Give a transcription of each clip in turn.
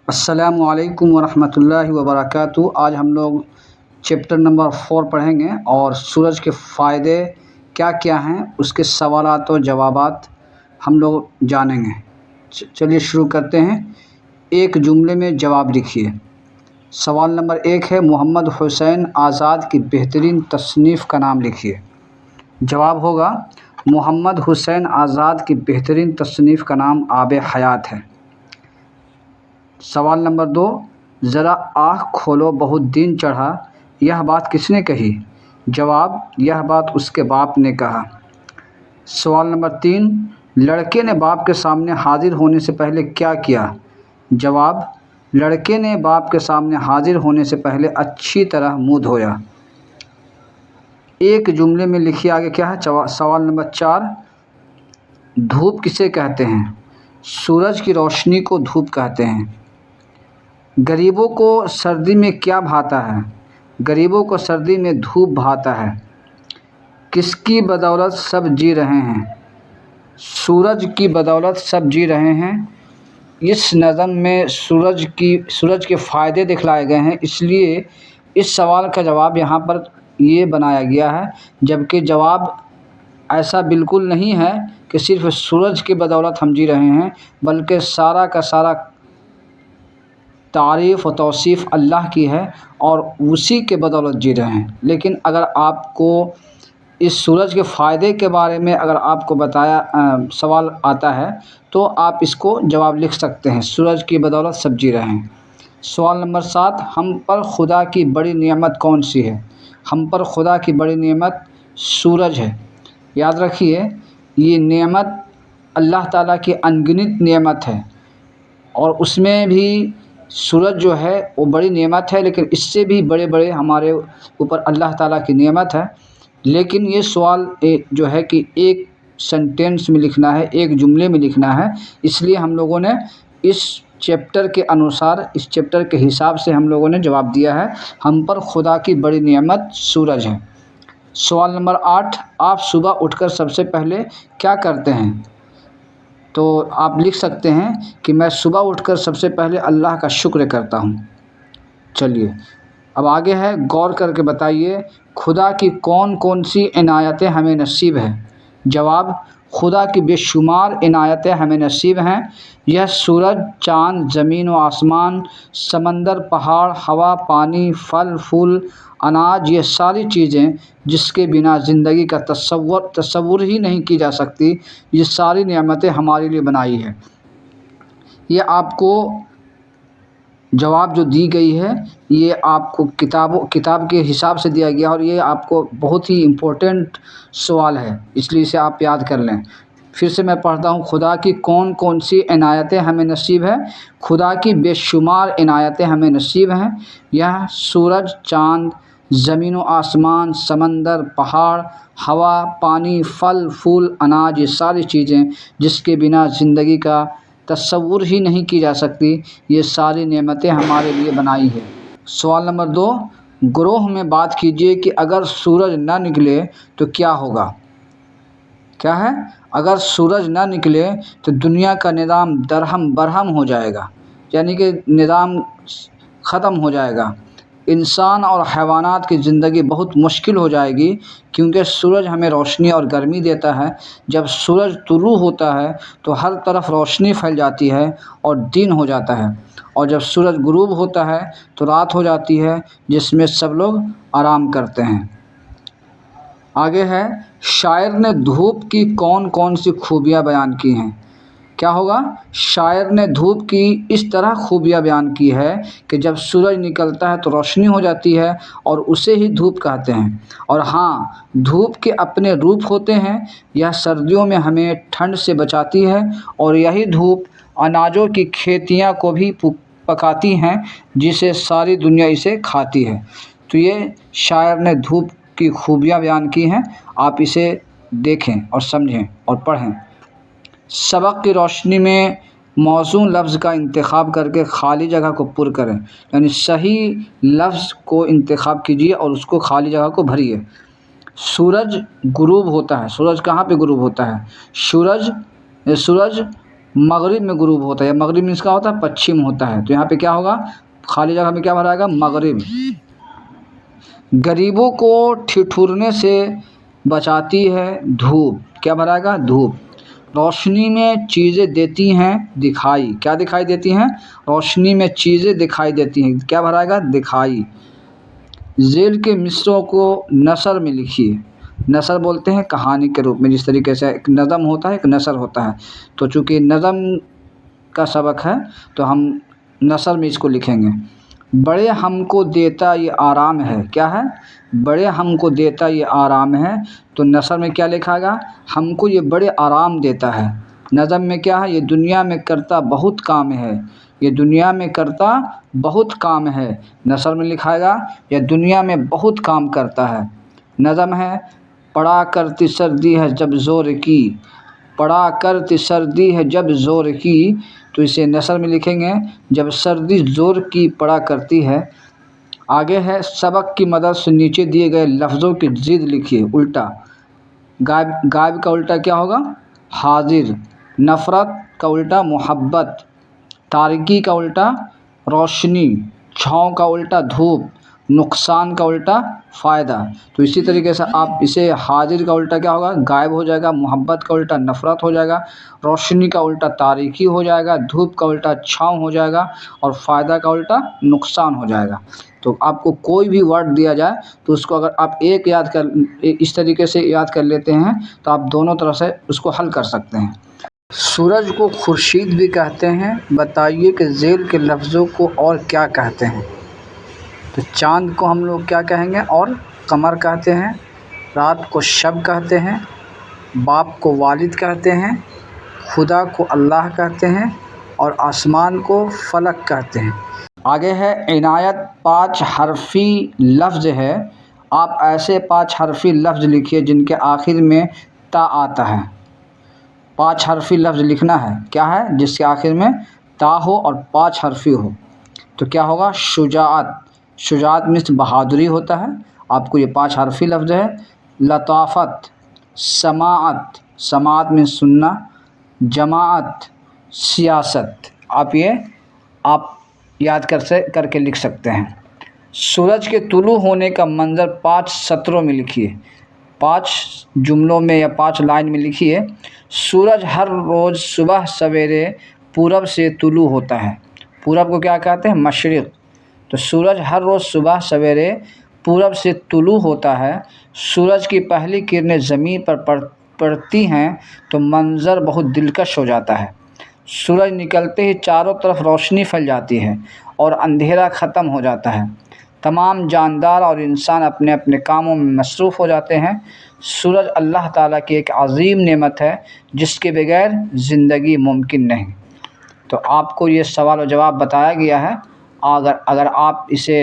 السلام علیکم ورحمۃ اللہ وبرکاتہ۔ آج ہم لوگ چیپٹر نمبر 4 پڑھیں گے اور سورج کے فائدے کیا کیا ہیں، اس کے سوالات و جوابات ہم لوگ جانیں گے۔ چلیے شروع کرتے ہیں۔ ایک جملے میں جواب لکھیے۔ سوال نمبر 1 ہے، محمد حسین آزاد کی بہترین تصنیف کا نام لکھیے۔ جواب ہوگا، محمد حسین آزاد کی بہترین تصنیف کا نام آب حیات ہے۔ سوال نمبر 2، ذرا آنکھ کھولو بہت دن چڑھا، یہ بات کس نے کہی؟ جواب، یہ بات اس کے باپ نے کہا۔ سوال نمبر 3، لڑکے نے باپ کے سامنے حاضر ہونے سے پہلے کیا کیا؟ جواب، لڑکے نے باپ کے سامنے حاضر ہونے سے پہلے اچھی طرح منہ دھویا۔ ایک جملے میں لکھیے آگے کیا ہے۔ سوال نمبر 4، دھوپ کسے کہتے ہیں؟ سورج کی روشنی کو دھوپ کہتے ہیں۔ غریبوں کو سردی میں کیا بھاتا ہے؟ غریبوں کو سردی میں دھوپ بھاتا ہے۔ کس کی بدولت سب جی رہے ہیں؟ سورج کی بدولت سب جی رہے ہیں۔ اس نظم میں سورج کے فائدے دکھلائے گئے ہیں، اس لیے اس سوال کا جواب یہاں پر یہ بنایا گیا ہے، جبکہ جواب ایسا بالکل نہیں ہے کہ صرف سورج کی بدولت ہم جی رہے ہیں، بلکہ سارا کا سارا تعریف و توصیف اللہ کی ہے اور اسی کے بدولت جی رہے ہیں۔ لیکن اگر آپ کو اس سورج کے فائدے کے بارے میں اگر آپ کو سوال آتا ہے تو آپ اس کو جواب لکھ سکتے ہیں، سورج کی بدولت سب جی رہے ہیں۔ سوال نمبر 7، ہم پر خدا کی بڑی نعمت کون سی ہے؟ ہم پر خدا کی بڑی نعمت سورج ہے۔ یاد رکھیے، یہ نعمت اللہ تعالیٰ کی انگنت نعمت ہے، اور اس میں بھی سورج جو ہے وہ بڑی نعمت ہے، لیکن اس سے بھی بڑے بڑے ہمارے اوپر اللہ تعالیٰ کی نعمت ہے۔ لیکن یہ سوال جو ہے کہ ایک سینٹینس میں لکھنا ہے، ایک جملے میں لکھنا ہے، اس لیے ہم لوگوں نے اس چیپٹر کے انوسار، اس چیپٹر کے حساب سے ہم لوگوں نے جواب دیا ہے، ہم پر خدا کی بڑی نعمت سورج ہے۔ سوال نمبر 8، آپ صبح اٹھ کر سب سے پہلے کیا کرتے ہیں؟ تو آپ لکھ سکتے ہیں کہ میں صبح اٹھ کر سب سے پہلے اللہ کا شکر کرتا ہوں۔ چلیے اب آگے ہے، غور کر کے بتائیے خدا کی کون کون سی عنایتیں ہمیں نصیب ہیں؟ جواب، خدا کی بے شمار عنایتیں ہمیں نصیب ہیں۔ یہ سورج، چاند، زمین و آسمان، سمندر، پہاڑ، ہوا، پانی، پھل پھول، اناج، یہ ساری چیزیں جس کے بنا زندگی کا تصور ہی نہیں کی جا سکتی، یہ ساری نعمتیں ہمارے لیے بنائی ہے۔ یہ آپ کو جواب جو دی گئی ہے، یہ آپ کو کتاب کے حساب سے دیا گیا، اور یہ آپ کو بہت ہی امپورٹنٹ سوال ہے، اس لیے اسے آپ یاد کر لیں۔ پھر سے میں پڑھتا ہوں، خدا کی کون کون سی عنایتیں ہمیں نصیب ہیں؟ خدا کی بے شمار عنایتیں ہمیں نصیب ہیں۔ یہ سورج، چاند، زمین و آسمان، سمندر، پہاڑ، ہوا، پانی، پھل پھول، اناج، یہ ساری چیزیں جس کے بنا زندگی کا تصور ہی نہیں کی جا سکتی، یہ ساری نعمتیں ہمارے لیے بنائی ہے۔ سوال نمبر 2، گروہ میں بات کیجیے کہ اگر سورج نہ نکلے تو کیا ہوگا؟ کیا ہے؟ اگر سورج نہ نکلے تو دنیا کا نظام درہم برہم ہو جائے گا، یعنی کہ نظام ختم ہو جائے گا۔ انسان اور حیوانات کی زندگی بہت مشکل ہو جائے گی، کیونکہ سورج ہمیں روشنی اور گرمی دیتا ہے۔ جب سورج طلوع ہوتا ہے تو ہر طرف روشنی پھیل جاتی ہے اور دن ہو جاتا ہے، اور جب سورج غروب ہوتا ہے تو رات ہو جاتی ہے، جس میں سب لوگ آرام کرتے ہیں۔ آگے ہے، شاعر نے دھوپ کی کون کون سی خوبیاں بیان کی ہیں؟ کیا ہوگا؟ شاعر نے دھوپ کی اس طرح خوبیاں بیان کی ہے کہ جب سورج نکلتا ہے تو روشنی ہو جاتی ہے، اور اسے ہی دھوپ کہتے ہیں۔ اور ہاں، دھوپ کے اپنے روپ ہوتے ہیں، یہ سردیوں میں ہمیں ٹھنڈ سے بچاتی ہے، اور یہی دھوپ اناجوں کی کھیتیاں کو بھی پکاتی ہیں، جسے ساری دنیا اسے کھاتی ہے۔ تو یہ شاعر نے دھوپ کی خوبیاں بیان کی ہیں، آپ اسے دیکھیں اور سمجھیں اور پڑھیں۔ سبق کی روشنی میں موزوں لفظ کا انتخاب کر کے خالی جگہ کو پر کریں، یعنی صحیح لفظ کو انتخاب کیجیے اور اس کو خالی جگہ کو بھریے۔ سورج غروب ہوتا ہے، سورج کہاں پہ غروب ہوتا ہے؟ سورج مغرب میں غروب ہوتا ہے، مغرب میں اس کا ہوتا ہے پچھم ہوتا ہے، تو یہاں پہ کیا ہوگا، خالی جگہ میں کیا بھرائے گا، مغرب۔ غریبوں کو ٹھٹھرنے سے بچاتی ہے دھوپ، کیا بھرائے گا، دھوپ۔ روشنی میں چیزیں دیتی ہیں دکھائی، کیا دکھائی دیتی ہیں، روشنی میں چیزیں دکھائی دیتی ہیں، کیا بھرائے گا، دکھائی۔ ذیل کے مصرعوں کو نثر میں لکھیے، نثر بولتے ہیں کہانی کے روپ میں، جس طریقے سے ایک نظم ہوتا ہے ایک نثر ہوتا ہے، تو چونکہ نظم کا سبق ہے تو ہم نثر میں اس کو لکھیں گے۔ بڑے ہم کو دیتا یہ آرام ہے، کیا ہے، بڑے ہم کو دیتا یہ آرام ہے، تو نثر میں کیا لکھا گا، ہم کو یہ بڑے آرام دیتا ہے۔ نظم میں کیا ہے، یہ دنیا میں کرتا بہت کام ہے، یہ دنیا میں کرتا بہت کام ہے، نثر میں لکھائے گا یہ دنیا میں بہت کام کرتا ہے۔ نظم ہے پڑا کرتی سردی ہے جب زور کی، پڑا کرتی سردی ہے جب زور کی، تو اسے نثر میں لکھیں گے جب سردی زور کی پڑا کرتی ہے۔ آگے ہے سبق کی مدد سے نیچے دیے گئے لفظوں کی ضد لکھیے، الٹا۔ غائب کا الٹا کیا ہوگا، حاضر۔ نفرت کا الٹا محبت، تاریکی کا الٹا روشنی، چھاؤں کا الٹا دھوپ، نقصان کا الٹا فائدہ۔ تو اسی طریقے سے آپ اسے حاضر کا الٹا کیا ہوگا، غائب ہو جائے گا، محبت کا الٹا نفرت ہو جائے گا، روشنی کا الٹا تاریکی ہو جائے گا، دھوپ کا الٹا چھاؤں ہو جائے گا، اور فائدہ کا الٹا نقصان ہو جائے گا۔ تو آپ کو کوئی بھی ورڈ دیا جائے تو اس کو اگر آپ اس طریقے سے یاد کر لیتے ہیں تو آپ دونوں طرح سے اس کو حل کر سکتے ہیں۔ سورج کو خورشید بھی کہتے ہیں، بتائیے کہ ذیل کے لفظوں کو اور کیا کہتے ہیں۔ تو چاند کو ہم لوگ کیا کہیں گے، اور قمر کہتے ہیں، رات کو شب کہتے ہیں، باپ کو والد کہتے ہیں، خدا کو اللہ کہتے ہیں، اور آسمان کو فلک کہتے ہیں۔ آگے ہے عنایت 5 حرفی لفظ ہے، آپ ایسے 5 حرفی لفظ لکھیے جن کے آخر میں تا آتا ہے۔ 5 حرفی لفظ لکھنا ہے، کیا ہے، جس کے آخر میں تا ہو اور 5 حرفی ہو۔ تو کیا ہوگا، شجاعت، شجاعت مثل بہادری ہوتا ہے، آپ کو یہ 5 حرفی لفظ ہے۔ لطافت، سماعت، سماعت میں سننا، جماعت، سیاست، آپ یاد کر کے لکھ سکتے ہیں۔ سورج کے طلوع ہونے کا منظر 5 سطروں میں لکھیے، 5 جملوں میں یا 5 لائن میں لکھیے۔ سورج ہر روز صبح سویرے پورب سے طلوع ہوتا ہے، پورب کو کیا کہتے ہیں، مشرق۔ تو سورج ہر روز صبح سویرے پورب سے طلوع ہوتا ہے، سورج کی پہلی کرنیں زمین پر پڑتی ہیں تو منظر بہت دلکش ہو جاتا ہے۔ سورج نکلتے ہی چاروں طرف روشنی پھیل جاتی ہے اور اندھیرا ختم ہو جاتا ہے، تمام جاندار اور انسان اپنے اپنے کاموں میں مصروف ہو جاتے ہیں۔ سورج اللہ تعالیٰ کی ایک عظیم نعمت ہے جس کے بغیر زندگی ممکن نہیں۔ تو آپ کو یہ سوال و جواب بتایا گیا ہے، اگر آپ اسے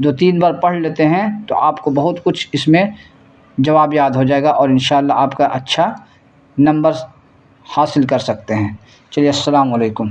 2-3 بار پڑھ لیتے ہیں تو آپ کو بہت کچھ اس میں جواب یاد ہو جائے گا، اور انشاءاللہ آپ کا اچھا نمبر حاصل کر سکتے ہیں۔ چلیے، السلام علیکم۔